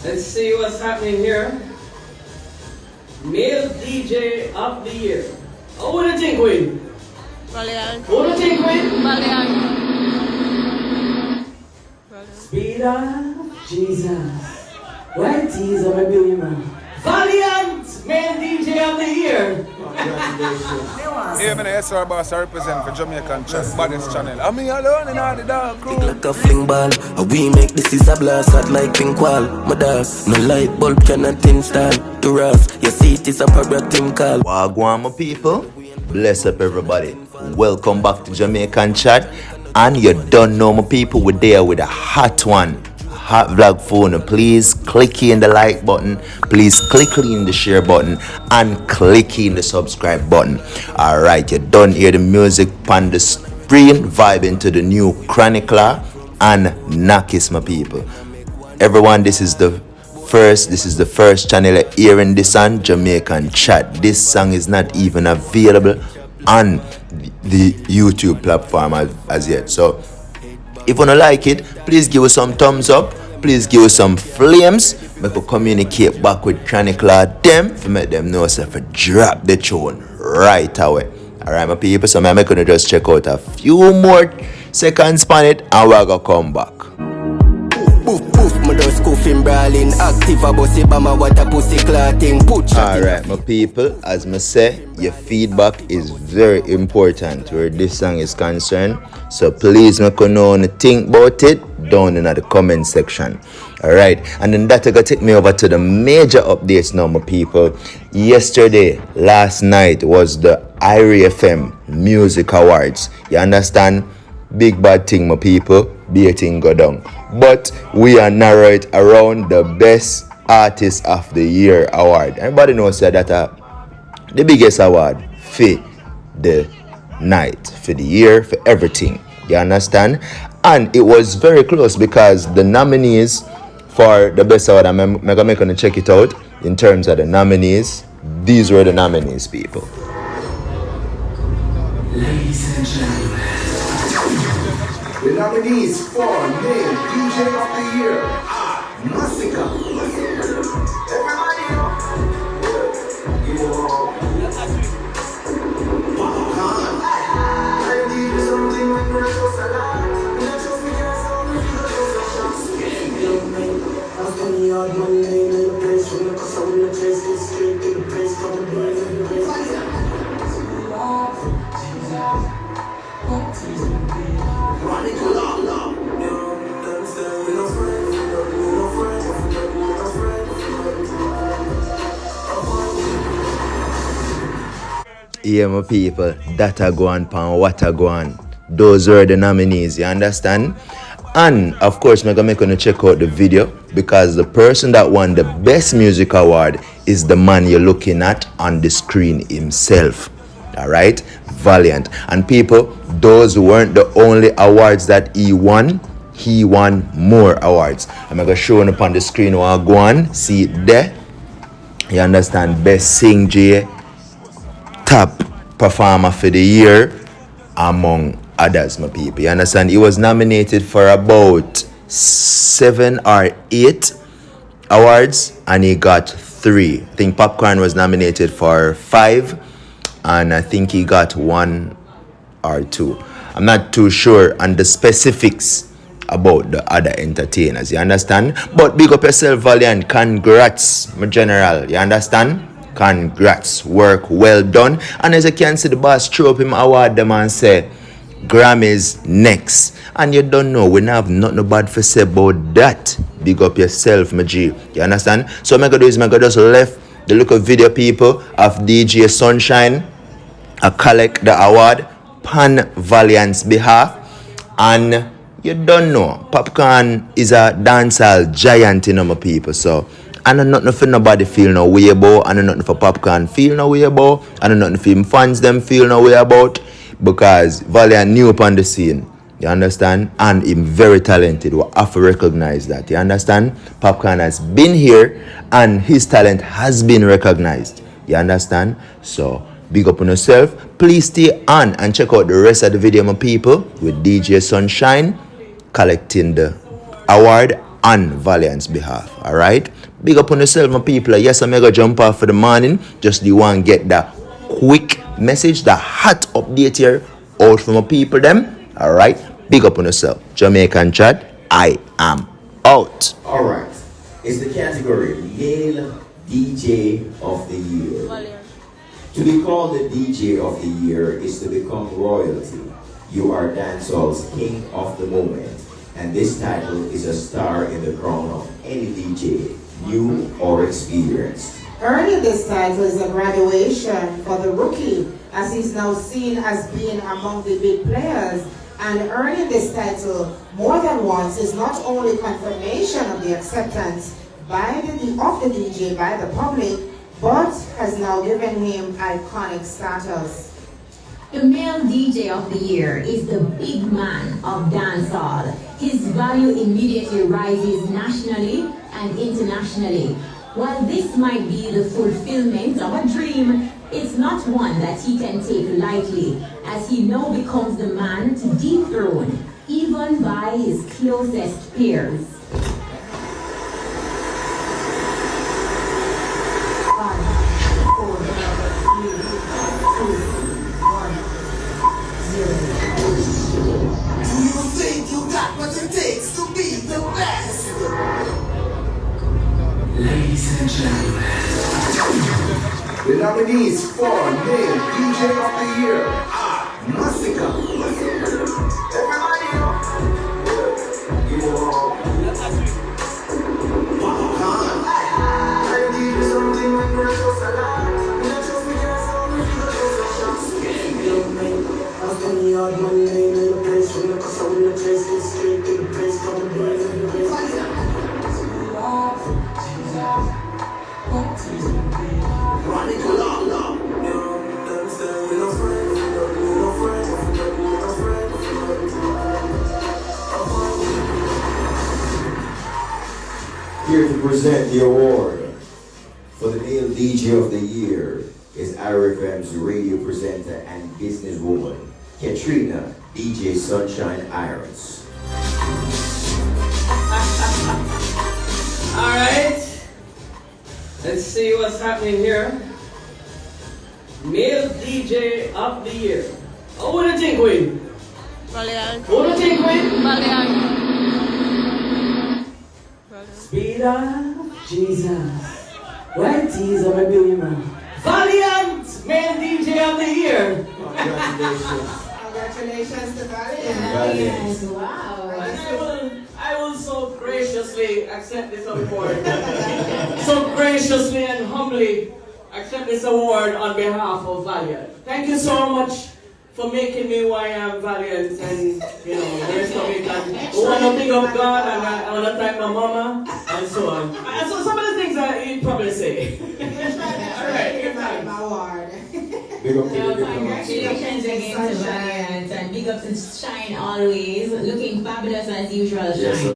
Let's see what's happening here. Male DJ of the year. Oh, what do you think, Queen? Valiant. What do you think, Queen? Valiant. Speed up, Jesus. White tees on my baby man. Valiant, male DJ of the year. Yeah, man, yes, sir, boss. I represent for Jamaican Baddest Channel. I mean, alone in all the dog crew. Like a fling ball, we make this is a blast hot like pink wall. My dog, no light bulb cannot install. To us, you see it is a product team call. Wagwan, my people. Bless up everybody. Welcome back to Jamaican Chat. And you don't know, my people, we're there with a hot one. Hot vlog phone. Please click in the like button, please click in the share button, and click in the subscribe button. Alright, you don't hear the music on the screen, vibing to the new Chronicler and Nakis, my people. Everyone, this is the first channel hearing this on Jamaican Chat. This song is not even available on the YouTube platform as yet. So if you don't like it, please give us some thumbs up. Please give us some flames. Make us communicate back with Chronicler them to make them know so if drop the tune right away. Alright, my people. So I'm gonna just check out a few more seconds on it and we're gonna come back. Alright, my people, as I say, your feedback is very important where this song is concerned. So please make you know and think about it down in the comment section. Alright, and then that's gonna take me over to the major updates now, my people. Last night was the Irie FM Music Awards. You understand? Big bad thing, my people. Be thing go down. But we are narrow it around the best artist of the year award. Everybody knows that the biggest award for the night, for the year, for everything. You understand? And it was very close because the nominees for the best award, I'm gonna check it out in terms of the nominees. These were the nominees, people. Ladies and gentlemen, the nominees for Male DJ of the Year are Masicka. Popcaan. Yeah, my people, that a go on, pan what a go on. Those were the nominees, you understand? And of course, I'm gonna check out the video because the person that won the best music award is the man you're looking at on the screen himself. Alright, Valiant. And people, those weren't the only awards that he won more awards. I'm gonna show it up on the screen while I go on, see it there. You understand? Best Sing J, top performer for the year, among others, my people. You understand? He was nominated for about 7 or 8 awards and he got 3. I think Popcaan was nominated for 5 and I think he got 1 or 2. I'm not too sure on the specifics about the other entertainers, you understand? But big up yourself, Valiant. Congrats, my general, you understand? Congrats, work well done. And as you can see, the boss throw up him award them and say Grammys next. And you don't know, we don't have nothing bad for say about that. Big up yourself, my G. You understand? So I'm gonna just left the look of video people of DJ Sunshine I collect the award pan Valiant's behalf. And you don't know, Popcaan is a dancehall giant in my people. So I know nothing for nobody feel no way about. I know nothing for Popcaan feel no way about. I know nothing for him fans them feel no way about. Because Valiant new upon the scene. You understand? And him very talented. We have to recognize that. You understand? Popcaan has been here and his talent has been recognized. You understand? So big up on yourself. Please stay on and check out the rest of the video, my people, with DJ Sunshine collecting the award on Valiant's behalf. Alright? Big up on yourself, my people. Yes, I'm gonna jump off for the morning. Just do want to get that quick message, the hot update here out from my people them. Alright? Big up on yourself. Jamaican chat, I am out. Alright. It's the category Male DJ of the Year. To be called the DJ of the Year is to become royalty. You are dancehall's king of the moment. And this title is a star in the crown of any DJ, new or experienced. Earning this title is a graduation for the rookie, as he's now seen as being among the big players. And earning this title more than once is not only confirmation of the acceptance of the DJ by the public, but has now given him iconic status. The male DJ of the year is the big man of dancehall. His value immediately rises nationally and internationally. While this might be the fulfillment of a dream, it's not one that he can take lightly, as he now becomes the man to dethrone, even by his closest peers. Ladies and gentlemen, the nominees for Male DJ of the Year are Masicka. Popcaan. Here to present the award for the Male DJ of the Year is Irie FM's radio presenter and businesswoman, Katrina DJ Sunshine Irons. Alright. Let's see what's happening here. Male DJ of the Year. Oh, what do you think, Queen? Valiant. What do you think, Queen? Valiant. Speed of Jesus. White teaser, my baby man. Valiant! Male DJ of the Year. Congratulations to Valiant. Yes, wow. I will so graciously accept this award. So graciously and humbly accept this award on behalf of Valiant. Thank you so much for making me who I am, Valiant, and the rest of it. And I want to big up God, and I want to thank my mama, and so on. And so some of the things that you'd probably say. Alright, give thanks. Big up to you. Congratulations again to Valiant, and big up to Shine always. Looking fabulous as usual, Shine.